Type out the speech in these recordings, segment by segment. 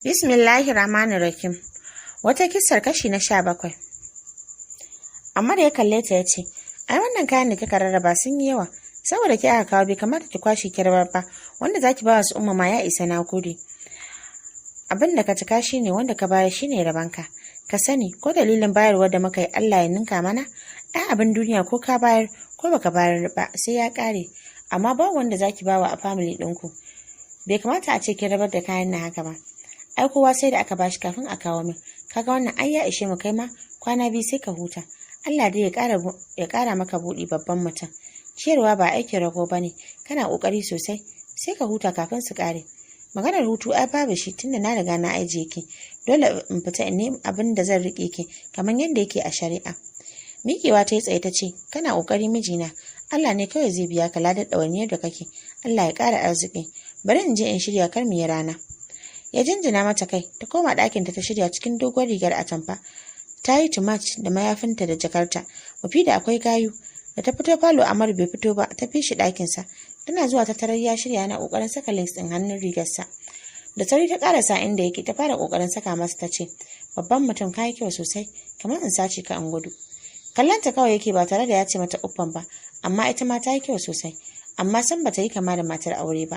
Bismillahir Rahmanir Rahim. Wata kissar kashi na 17. Amma da ya kalle ta ya ce, "Ai wannan kayan da kika rarraba sun yi yawa, saboda ki aka kawo bai kamata ki kwashi ki rabar ba, wanda zaki ba wasu umma ma ya isa na gode. Abin da ka cika shine wanda ka bayar shine rabanka. Ka sani ko dalilin bayarwa da muka yi Allah ya ninka mana, ai abin duniya ko ka bayar ko baka bayar ba sai ya kare, amma ba wanda zaki bawa a family ɗinku. Bai kamata a ce ki rabar da kayan nan haka ba. Ai kowa sai da aka bashi kafin a kawo min. Kaga wannan ai ya ishe mu kai ma kwana biyu sai ka huta. Allah dai ya kara maka buɗi babban mutum. Ciyarwa ba aikin rago bane. Kana kokari sosai sai ka huta kafin su kare. Maganar hutu ai babu shi tunda na riga na ajiye ki. Dole in fita in nemi abin da zan rike ki kamar yadda yake a shari'a. Mikewa ta yi tsaye ta ce, "Kana kokari mijina. Allah ne kawai zai biya ka ladar ɗawainiyar da kake. Allah ya ƙara arziki. Bari in je in shirya kar mu yi rana." Ya jinjina mata kai, ta koma ɗakinta ta shirya cikin dogon rigar atamfa. Ta yi tumac da mayafinta da jakarta. Mufida akwai gayu. Da ta fito falo Amar bai fito ba, ta fi shi ɗakinsa. Tana zuwa ta tarar ya shirya yana ƙoƙarin saka links ɗin hannun rigarsa. Da sauri ta ƙarasa inda yake ta fara ƙoƙarin saka masa ta ce, "Babban mutum ka yi kyau sosai, kamar in sace ka in gudu." Kallanta kawai yake ba tare da ya ce mata uffan ba, amma ita ma ta yi kyau sosai, amma san bata yi kama da matar aure ba.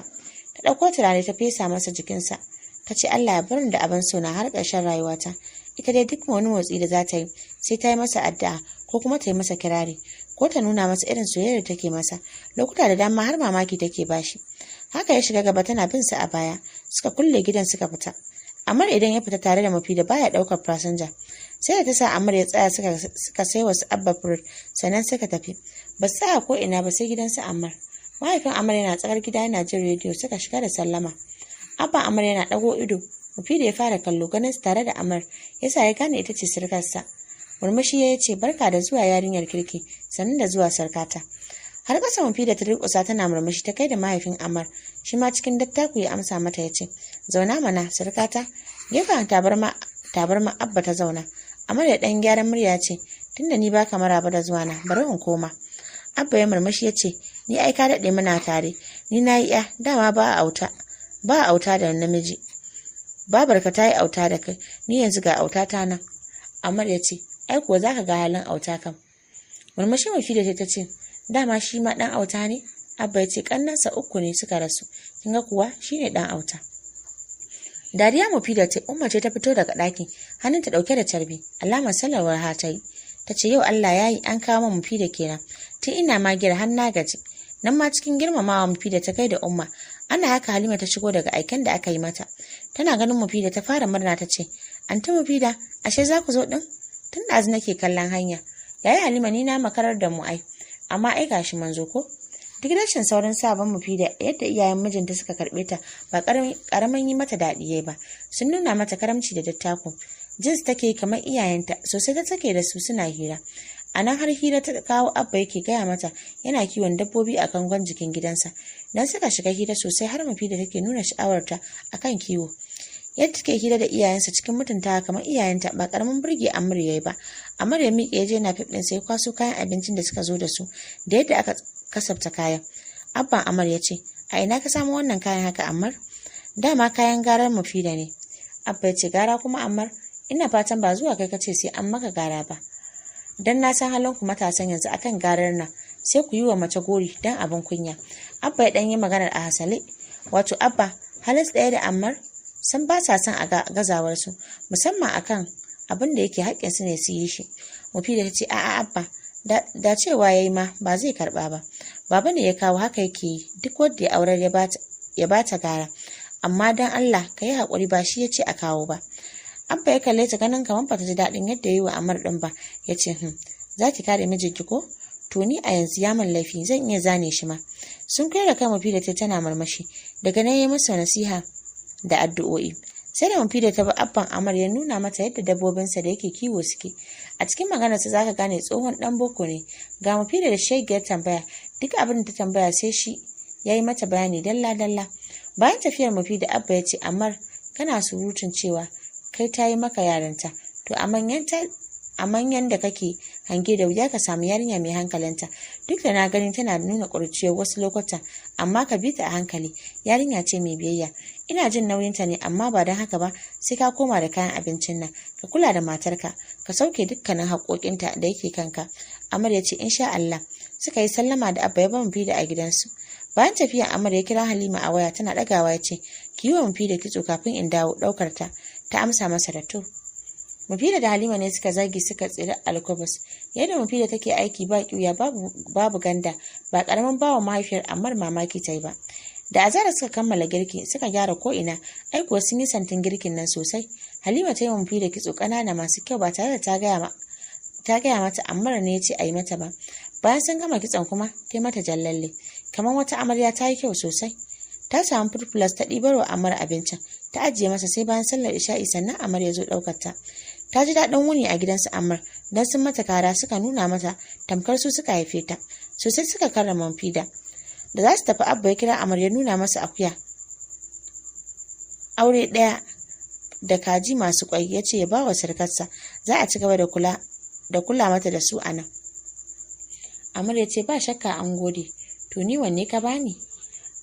Ta ɗauko turare ta fesa masa jikinsa. Ta ce Allah ya barin da abin sona har ƙarshen rayuwata. Ita dai duk wani motsi da za ta yi sai ta yi masa addu'a ko kuma ta yi masa kirari ko ta nuna masa irin soyayyar da take masa. Lokuta da dama har mamaki take bashi. Haka ya shiga gaba tana bin sa a baya. Suka kulle gidan suka fita. Amar idan ya fita tare da Mufida baya ɗaukar fasinja. Sai da ta sa Amar ya tsaya suka sai wasu Abba fruit sannan suka tafi. Ba su tsaya ko ina ba sai gidan su Amar. Mahaifin Amar yana tsakar gida yana jin rediyo suka shiga da sallama. Abba Amar yana ɗago ido, Mufida ya fara kallo ganin su tare da Amar, yasa ya gane ita ce sirkarsa. Murmushi ya ce, "Barka da zuwa yarinyar kirki, sannan da zuwa sarkata." Har ƙasa Mufida ta durƙusa tana murmushi ta kai da mahaifin Amar, shi ma cikin dattaku ya amsa mata ya ce, "Zauna mana, sarkata." Gefen tabarma Abba ta zauna. Amar da ɗan gyaran murya ce, "Tunda ni baka maraba da zuwa na, bari in koma." Abba ya murmushi ya ce, "Ni ai ka daɗe muna tare, ni na yi ya, dama ba auta da namiji. Babarka ta yi auta da kai, ni yanzu ga auta ta nan." Amar ya ce, "Ai kuwa za ka ga halin auta kam." Murmushi Mufida ta ce, "Dama shi ma ɗan auta ne?" Abba ya ce, "Ƙannansa 3 ne suka rasu, kin ga kuwa shi ne ɗan auta." Dariya Mufida ce, Umma ce ta fito daga ɗaki, hannunta ɗauke da carbi, alamar sallarwar ha ta yi. Ta ce, "Yau Allah ya yi an kawo min Mufida kenan, tun ina magiyar har na gaji." Nan ma cikin girmamawa Mufida ta kai da Umma. Ana haka Halima ta shigo daga aiken da aka yi mata. Tana ganin Mufida ta fara murna ta ce, "Anti Mufida, ashe za ku zo din? Tun ɗazu nake kallon hanya. Yayi Halima ni na makarar da mu ai, amma ai gashi manzo ko?" Duk rashin saurin sabon Mufida yadda iyayen mijinta suka karɓe ta ba ƙaramin yi mata daɗi yayi ba. Sun nuna mata karamci da dattako. Jins take kamar iyayenta sosai ta take da su suna hira. A nan har hira ta kawo Abba yake gaya mata yana kiwon dabbobi a kangon jikin gidansa. Dan suka shiga hira sosai har Mufida take nuna sha'awarta akan kiwo. Yadda take hira da iyayensa cikin mutuntawa kamar iyayenta ba karamin burge Amr yayi ba. Amr ya miƙe ya je na fifin sai kwaso kayan abincin da suka zo da su da yadda aka kasafta kayan. Abban Amr ya ce, "A ina ka samu wannan kayan haka Amr?" "Dama kayan garar Mufida ne." Abba ya ce, "Gara kuma Amr? Ina fatan ba zuwa kai kace sai an maka gara ba. Dan na san halin ku matasan yanzu akan garar nan sai ku yi wa mace gori dan abin kunya." Abba ya dan yi maganar a hasale. Wato Abba, halis ɗaya da Ammar san ba sa son a gazawar su, musamman akan abin da yake haƙƙin su ne su yi shi. Mufida ta ce, "A'a Abba, da cewa yayi ma ba zai karba ba. Baba ne ya kawo haka yake yi, duk wanda ya aurar ya bata gara. Amma dan Allah ka yi haƙuri ba shi ya ce a kawo ba." Abba ya kalle ta ganin kamar ba ta ji daɗin yadda ya yi wa Amar ɗin ba, ya ce, "Za ki kare mijinki ko? To ni a yanzu ya min laifi zan iya zane shi ma." Sun kai da kai Mufida ta tana marmashi, daga nan ya masa nasiha da addu'o'i. Sai da Mufida ta bi Abban Amar ya nuna mata yadda dabbobinsa da yake kiwo suke. A cikin maganarsa za ka gane tsohon ɗan boko ne. Ga Mufida da shegiyar tambaya, duk abin da ta tambaya sai shi ya yi mata bayani dalla-dalla. Bayan tafiyar Mufida Abba ya ce, "Amar, kana surutun cewa kai ta yi maka yarinta, to a manyan da kake hange da wuya ka samu yarinya mai hankalinta. Duk da na gani tana nuna ƙuruciyar wasu lokutan, amma ka bi ta a hankali. Yarinya ce mai biyayya. Ina jin nauyinta ne, amma ba don haka ba sai ka koma da kayan abincin nan. Ka kula da matarka, ka sauke dukkanin haƙoƙinta da yake kanka. Amar ya ce insha Allah. Suka yi sallama da Abba ya ba Mufida a gidansu. Bayan tafiya Amar ya kira Halima a waya tana ɗagawa ya ce ki yi wa Mufida kitso kafin in dawo ɗaukar ta. Ta amsa masa da to. Mufida da Halima ne suka zagi suka tsiri alkubus. Yadda Mufida take aiki ba ƙiuya babu ganda, ba ƙaramin bawa mahaifiyar Ammar mamaki ta yi ba. Da azara suka kammala girki suka gyara ko'ina, ai kuwa sun yi santin girkin nan sosai. Halima ta yi wa Mufida kitso ƙanana masu kyau ba tare da ta gaya mata Ammar ne ya ce a yi mata ba. Bayan sun gama kitson kuma ta yi mata jallalle. Kamar wata amarya ta yi kyau sosai. Ta samu furfulas ta ɗibarwa Ammar abincin, ta ajiye masa sai bayan sallar isha'i sannan Ammar ya zo ɗaukar ta. Ta ji daɗin wuni a gidansu Ammar don sun mata kara suka nuna mata tamkar su suka haife ta. Sosai suka karrama Mufida. Da za su tafi Abba ya kira Ammar ya nuna masa akuya aure ɗaya da kaji masu kwai ya ce ya ba wa sarkarsa, za a ci gaba da kula mata da su a nan. Ammar ya ce ba shakka an gode, to ni wanne ka bani?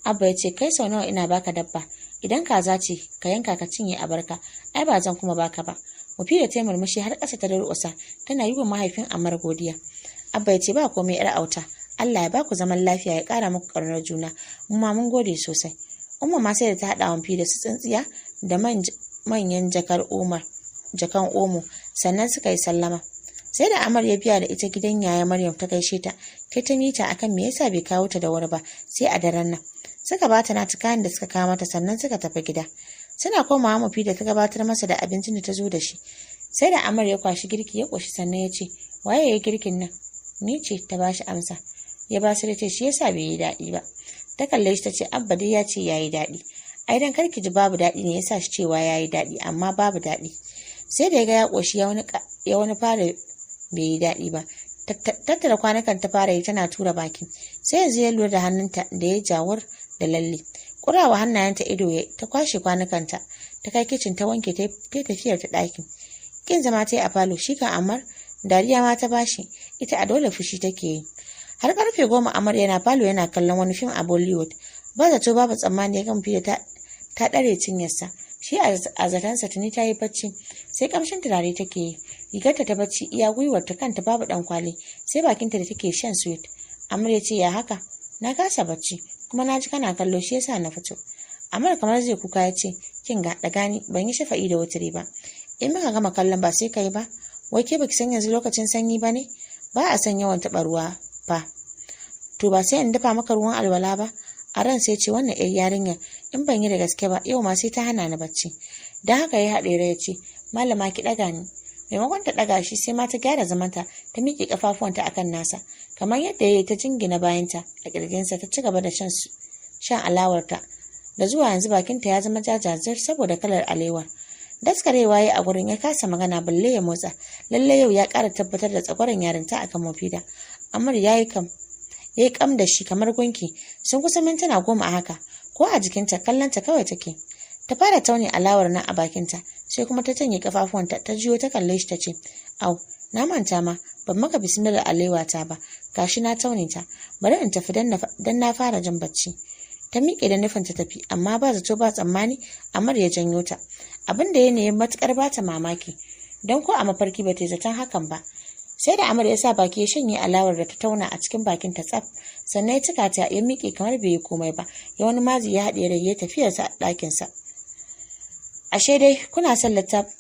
Abba ya ce kai sau nawa ina baka dabba, idan kaza ce ka yanka ka cinye a barka, ai ba zan kuma baka ba. Mufida ta murmushi har ƙasa ta durƙusa tana yi wa mahaifin Ammar godiya. Abba ya ce ba komai yar auta, Allah ya ba ku zaman lafiya ya ƙara muku ƙaunar juna, mu ma mun gode sosai. Umma ma sai da ta haɗa wa Mufida su tsintsiya da manyan jakan omo sannan suka yi sallama. Sai da Ammar ya biya da ita gidan yaya Maryam ta gaishe ta, ta mita akan me yasa bai kawo ta da wuri ba sai a daren nan. Suka bata nata kayan da suka kawo mata sannan suka tafi gida. Suna komawa Mufida ta gabatar masa da abincin da ta zo da shi. Sai da Ammar ya kwashi girki ya koshi sannan ya ce waye ya yi girkin nan? Ni ce, ta bashi amsa. Ya ba su da ce shi yasa bai yi daɗi ba. Ta kalle shi ta ce Abba dai ya ce ya yi daɗi. Ai dan karki ji babu daɗi ne yasa shi cewa ya yi daɗi amma babu daɗi. Sai da ya ga ya koshi ya wani fara bai yi daɗi ba. Tattara kwanakan ta fara yi tana tura baki. Sai yanzu ya lura da hannunta da ya jawar da lalle. Kurawa hannayenta ido ta kwashe kwanakanta, ta kai kicin ta wanke ta tafiyar ta ɗakin. Kin zama ta yi a falo shi kan Ammar dariya ma ta bashi, ita a dole fushi take yi. Har karfe 10 Ammar yana falo yana kallon wani fim a Bollywood. Ba zato babu tsammani ya ga Mufida ta ɗare cinyarsa. Shi a zatansa tuni ta yi bacci, sai kamshin turare take yi. Rigarta ta bacci iya gwiwar ta kanta babu ɗan kwali, sai bakinta da take shan sweet. Ammar ya ce ya haka? Na kasa bacci, kuma na ji kana kallo shi yasa na fito. Ammar kamar zai kuka ya ce kin ga daga ni ban yi shafa'i da wuturi ba. In muka gama kallon ba sai kai ba, wai ke baki san yanzu lokacin sanyi ba ne? Ba a san yawan taɓa ruwa ba. To ba sai in dafa maka ruwan alwala ba? A ran sai ce wannan yar yarinya in ban yi da gaske ba yau ma sai ta hana ni bacci. Dan haka ya haɗe rai ya ce malama ki ɗaga ni. Maimakon ta ɗaga shi sai ma ta gyara zamanta ta miƙe ƙafafuwanta akan nasa kamar yadda ya yi ta jingina bayanta a ƙirjinsa ta ci gaba da shan alawarta. Da zuwa yanzu bakinta ya zama jajazir saboda kalar alewar. Daskarewa ya a gurin ya kasa magana balle ya motsa. Lalle yau ya ƙara tabbatar da tsagwaron yarinta akan Mufida. Ammar ya yi kam da shi kamar gunki. Sun kusa mintuna 10 a haka. Ko a jikinta kallonta kawai take. Ta fara taune alawar nan a bakinta sai kuma ta tanye kafafuwanta ta jiyo ta kalle shi ta ce au na manta ma ban maka bismillah alewata ba gashi na taune ta bari in tafi dan na fara jin bacci. Ta miƙe da nufin ta tafi amma ba zato ba tsammani Ammar ya janyo ta. Abin da ya ne matukar bata mamaki don ko a mafarki ba ta zaton hakan ba. Sai da Ammar ya sa baki ya shanye alawar da ta tauna a cikin bakin ta tsaf sannan ya cika ta ya miƙe kamar bai yi komai ba ya wani mazi ya haɗe rai ya tafiyarsa a ɗakinsa. Ashe dai kuna son littafin.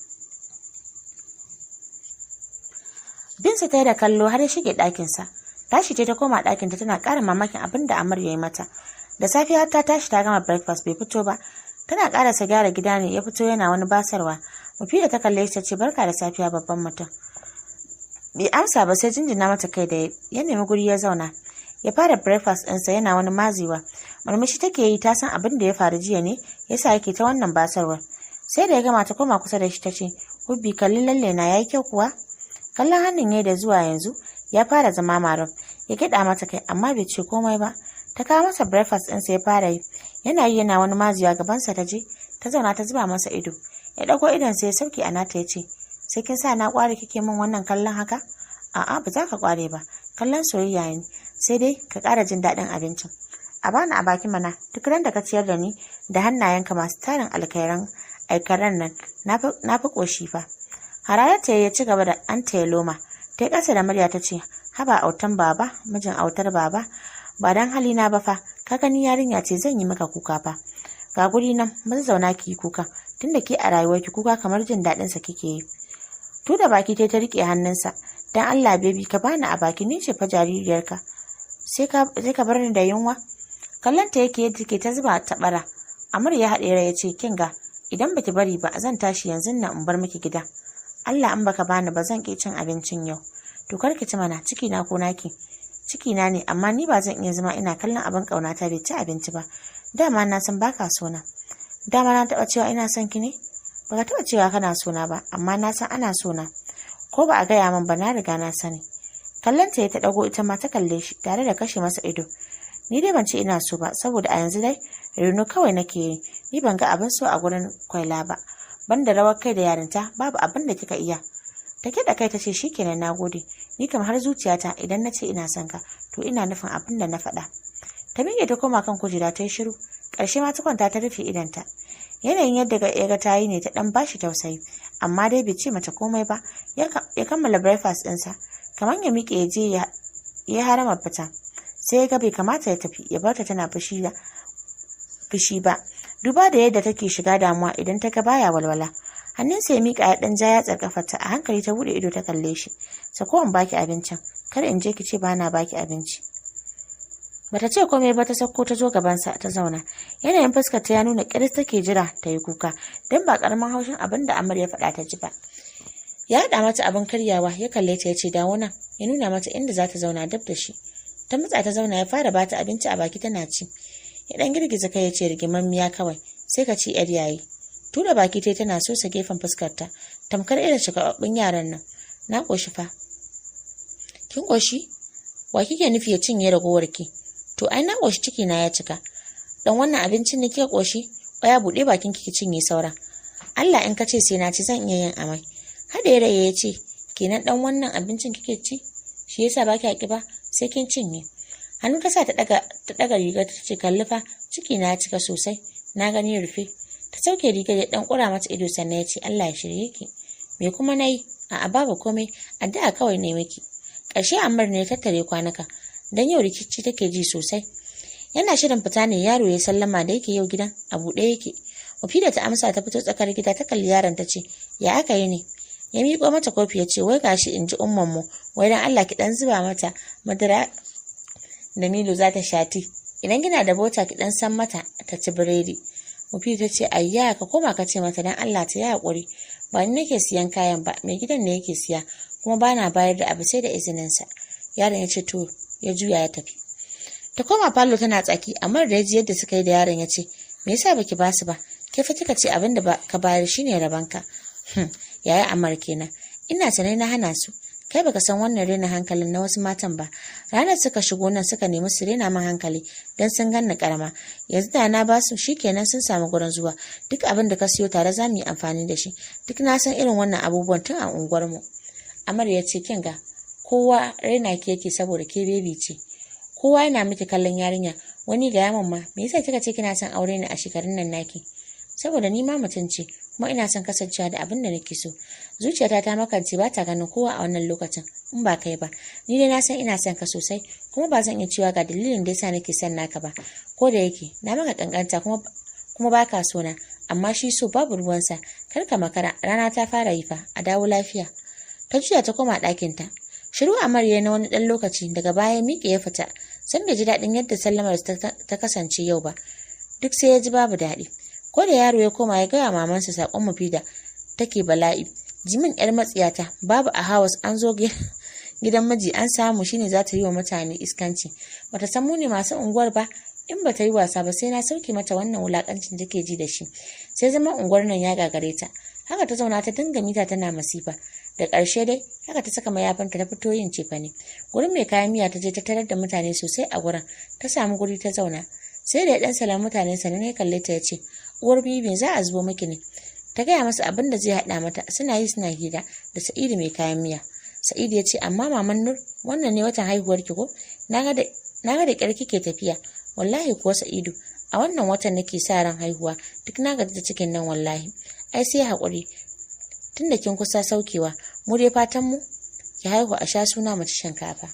Binsa ta yi da kallo har ya shige ɗakinsa. Tashi ta koma ɗakinta tana ƙara mamakin abin da Ammar ya yi mata. Da safiya ta tashi ta gama breakfast bai fito ba. Tana ƙarasa gyara gida ne ya fito yana wani basarwa. Mufida ta kalle shi ta ce barka da safiya babban mutum. Bai amsa ba sai jinjina mata kai da ya nemi guri ya zauna. Ya fara breakfast ɗinsa yana wani maziwa. Murmushi take yi ta san abin da ya faru jiya ne yasa yake ta wannan basarwar. Sai da ya gama ta koma kusa da shi ta ce hubbi kalli lalle na yayi kyau kuwa. Kallon hannun ya da zuwa yanzu ya fara zama maram. Ya gyaɗa mata kai amma bai ce komai ba. Ta kawo masa breakfast ɗinsa ya fara yi. Yana wani maziwa gabansa ta je ta zauna ta zuba masa ido. Ya ɗago idonsa ya sauke a nata ya ce sai kin sa na ƙware kike min wannan kallon haka? A'a ba za ka kware ba, kallon soyayya ne, sai dai ka ƙara jin daɗin abincin. A bani a baki mana, duk ran da ka ciyar da ni da hannayenka masu tarin aikaran nan na fi ƙoshi fa. Hararata ya ci gaba da an taya loma, ta yi ƙasa da murya ta ce, haba autan baba, mijin autar baba, ba don halina ba fa, ka gani yarinya ce zan yi maka kuka fa. Ga guri nan, mun zauna ki yi kuka, tunda ke a rayuwarki kuka kamar jin daɗinsa kike yi. Tuda baki ta riƙe hannunsa, dan Allah bebi ka bani a baki ni ce fa jaririyarka. Sai ka bar ni da yunwa. Kallanta yake yadda ke ta zuba ta bara. Amir ya haɗe rai ya ce kinga idan baki bari ba zan tashi yanzu nan in bar miki gida. Allah in baka bani ba zan ki cin abincin yau. To kar ki ci mana ciki na ko naki. Ciki na ne amma ni ba zan iya zama ina kallon abin kaunata bai ci abinci ba. Dama na san baka so na. Dama na taɓa cewa ina son ki ne? Baka taɓa cewa kana so na ba amma na san ana so na. Ko ba a gaya min ba na riga na sani. Kallanta ya ta ɗago ita ma ta kalle shi tare da kashe masa ido. Ni dai ban ce ina so ba saboda a yanzu dai reno kawai nake yi. Ni ban ga abin so a gurin kwaila ba. Banda rawar kai da yarinta babu abin da kika iya. Take da kai ta ce shikenan nagode. Ni kam har zuciyata idan na ce ina son ka to ina nufin abin da na faɗa. Ta miƙe ta koma kan kujera ta yi shiru. Ƙarshe ma ta kwanta ta rufe idanta. Yanayin yadda ya ga ta yi ne ta ɗan bashi tausayi. Amma dai bai ce mata komai ba. Ya kammala breakfast ɗinsa. Kamar ya miƙe ya je ya harama fita. Sai ya ga bai kamata ya tafi ya bar ta tana fushi ba. Duba da yadda take shiga damuwa idan ta ga baya walwala. Hannunsa ya miƙa ya ɗan ja yatsar kafarta a hankali ta buɗe ido ta kalle shi. Sako in baki abincin. Kar in je ki ce bana baki abinci. Bata ce komai ba ta sauko ta zo gabansa ta zauna. Yanayin fuskar ta ya nuna ƙiris take jira ta yi kuka don ba ƙaramin haushin abin da Amar ya faɗa ta ji ba. Ya haɗa mata abin karyawa ya kalle ta ya ce dawo nan ya nuna mata inda za ta zauna dab da shi. Ta matsa ta zauna ya fara bata abinci a baki tana ci. Ya ɗan girgiza kai ya ce rigimammiya kawai sai ka ci yar yayi. Tura baki tai tana sosa gefen fuskarta tamkar irin shagabbun yaran nan. Na ƙoshi fa. Kin ƙoshi? Wa kike nufi ya cinye ragowar ki? To ai na ƙoshi ciki na ya cika. Dan wannan abincin ne kike ƙoshi? Ƙwaya buɗe bakin ki cinye sauran. Allah in ka ce sai na ci zan iya yin amai. Hada rai ya ce kenan dan wannan abincin kike ci? Shi yasa baki haƙi ba sai kin cinye. Hannu ta sa ta daga rigar ta ce kalli fa ciki na ya cika sosai. Na gani rufe. Ta sauke rigar ya dan kura mata ido sannan ya ce Allah ya shirye ki. Me kuma nayi? A'a babu komai addu'a kawai ne miki. Ƙarshe Ammar ne ya tattare kwanuka dan yau rikici take ji sosai. Yana shirin fita ne yaro ya sallama da yake yau gidan a buɗe yake. Mufida ta amsa ta fito tsakar gida ta kalli yaron ta ce ya aka yi ne? Ya miƙo mata kofi ya ce wai gashi in ji umman mu wai dan Allah ki dan zuba mata madara da Milo za ta shati. Idan kina da bota ki dan san mata ta ci biredi. Mufida ta ce ayya ka koma ka ce mata dan Allah ta yi hakuri. Ba ni nake siyan kayan ba mai gidan ne yake siya kuma bana bayar da abu sai da izinin sa. Yaron ya ce to ya juya ya tafi. Ta koma falo tana tsaki amma da yaji yadda suka yi da yaron ya ce me yasa baki basu ba? Ke fa kika ce abin da ka bayar shine rabanka. Yaya Amar kenan. Ina sanai na hana su. Kai baka san wannan rena hankalin na wasu matan ba. Ranar suka shigo nan suka nemi su rena min hankali dan sun ganni karama. Yanzu da na basu shikenan sun samu gurin zuwa. Duk abin da ka siyo tare za mu yi amfani da shi. Duk na san irin wannan abubuwan tun a unguwar mu. Amar ya ce kinga kowa rena ki yake saboda ke baby ce. Kowa yana miki kallon yarinya. Wani ga yaman ma me yasa kika ce kina son aure ni a shekarun nan naki? Saboda ni ma mutum ce kuma ina son kasancewa da abin da nake so. Zuciyata ta makance ba ta ganin kowa a wannan lokacin in ba kai ba. Ni dai na san ina son ka sosai kuma ba zan iya cewa ga dalilin da yasa nake son naka ba. Ko da yake na maka kankanta kuma baka so na amma shi so babu ruwansa. Kar ka makara rana ta fara yi fa a dawo lafiya. Ta juya ta koma ɗakin ta. Shiru amarya na wani ɗan lokaci daga baya miƙe ya fita. San bai ji daɗin yadda sallamar ta kasance yau ba. Duk sai ya ji babu daɗi. Ko da yaro ya koma ya gaya mamansa saƙon Mufida take bala'i. Jimin yar matsiyata babu a hawas an zo gidan miji an samu shine za ta yi wa mutane iskanci. Bata san mu ne masu unguwar ba in bata yi wasa ba sai na sauke mata wannan wulakancin take ji da shi. Sai zaman unguwar nan ya gagare ta. Haka ta zauna ta dinga mita tana masifa. Da ƙarshe dai haka ta saka mayafinta ta fito yin cefane. Gurin mai kayan miya ta je ta tarar da mutane sosai a gurin. Ta samu guri ta zauna. Sai da ya dan salam mutane sannan ya kalle ta ya ce uwar bibi za a zubo miki ne. Ta gaya masa abin da zai haɗa mata suna yi suna hira da Sa'idu mai kayan miya. Sa'idu ya ce amma maman Nur wannan ne watan haihuwar ki ko? Na ga da ƙyar kike tafiya. Wallahi kuwa Sa'idu a wannan watan nake sa ran haihuwa, duk na gaji da cikin nan wallahi. Ai sai haƙuri tunda kin kusa saukewa, mu dai fatan mu ki haihu a sha suna mace shinkafa.